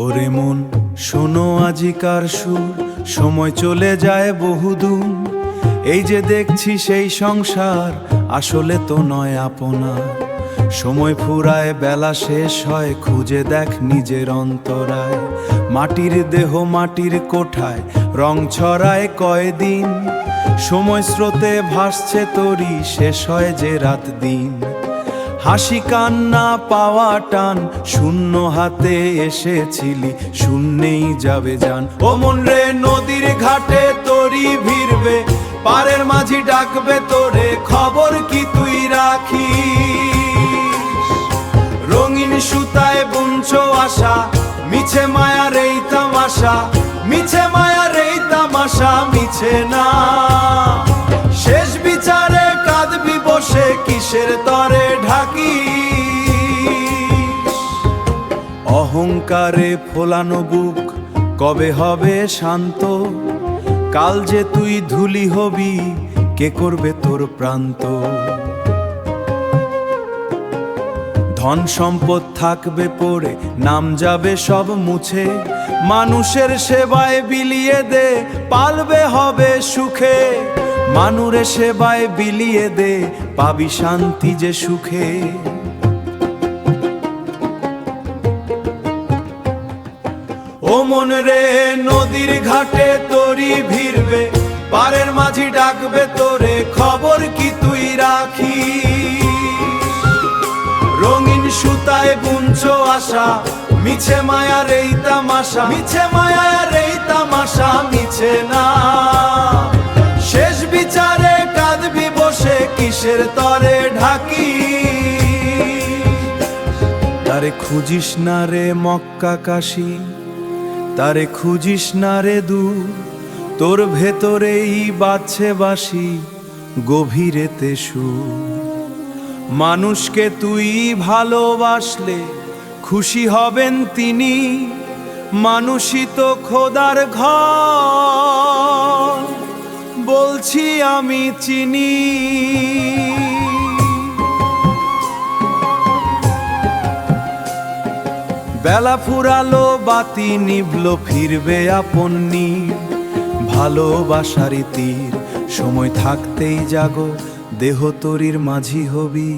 ওরে মন শোনো আজিকার সুর, সময় চলে যায় বহুদূর। এই যে দেখছি সেই সংসার আসলে তো নয় আপনার। সময় ফুরায় বেলা শেষ হয়, খুঁজে দেখ নিজের অন্তরায়। মাটির দেহ মাটির কোঠায় রং ছড়ায় কয়দিন। সময় স্রোতে ভাসছে তরি, শেষ হয় যে রাত দিন। হাসি কান্না পাওয়া টান, শূন্য হাতে এসেছিলি, শূন্যেই যাবে জান। ও মন রে নদীর ঘাটে তরি ভিড়বে, পারের মাঝি ডাকবে তোরে, খবর কি তুই রাখিস? রঙিন সুতায় বুনছো আশা, মিছে মায়ার এই তামাশা, মিছে মায়ার এই তামাশা মিছে না। শেষ বিচারে কাঁদবি বসে, কিসের তরে ঢাকি? অহংকারে ফোলানো বুক কবে হবে শান্ত? কাল যে তুই ধুলি হবি, কে করবে তোর প্রান্ত? ধন সম্পদ থাকবে পড়ে, নাম যাবে সব মুছে। মানুষের সেবায় বিলিয়ে দে, পালবে হবে সুখে। মানুরে সেবায় বিলিয়ে দে, পাবি শান্তি যে সুখে। ও মন রে নদীর ঘাটে তরি ভিড়বে, পারের মাঝি ডাকবে তোরে, খবর কি তুই রাখিস? রঙিন সুতায় বুনছো আশা, মিছে মায়ার এই তামাশা, মিছে মায়ার এই তামাশা মিছে না। শেষ বিচারে কাঁদবি বসে, কিসের তরে ঢাকি? তারে খুঁজিস না রে মক্কা কাশি, তারে খুঁজিস না রে দূর। তোর ভেতরেই বাজছে বাঁশি, গভীরেতে সুর। মানুষকে তুই ভালোবাসলে খুশি হবেন তিনি, মানুষই তো খোদার ঘর, বলছি আমি চিনি। বেলা ফুরালো বাতি নিভলো, ফিরবে আপন নীর। ভালোবাসারই তীর, সময় থাকতেই জাগো, দেহ তরির মাঝি হবি।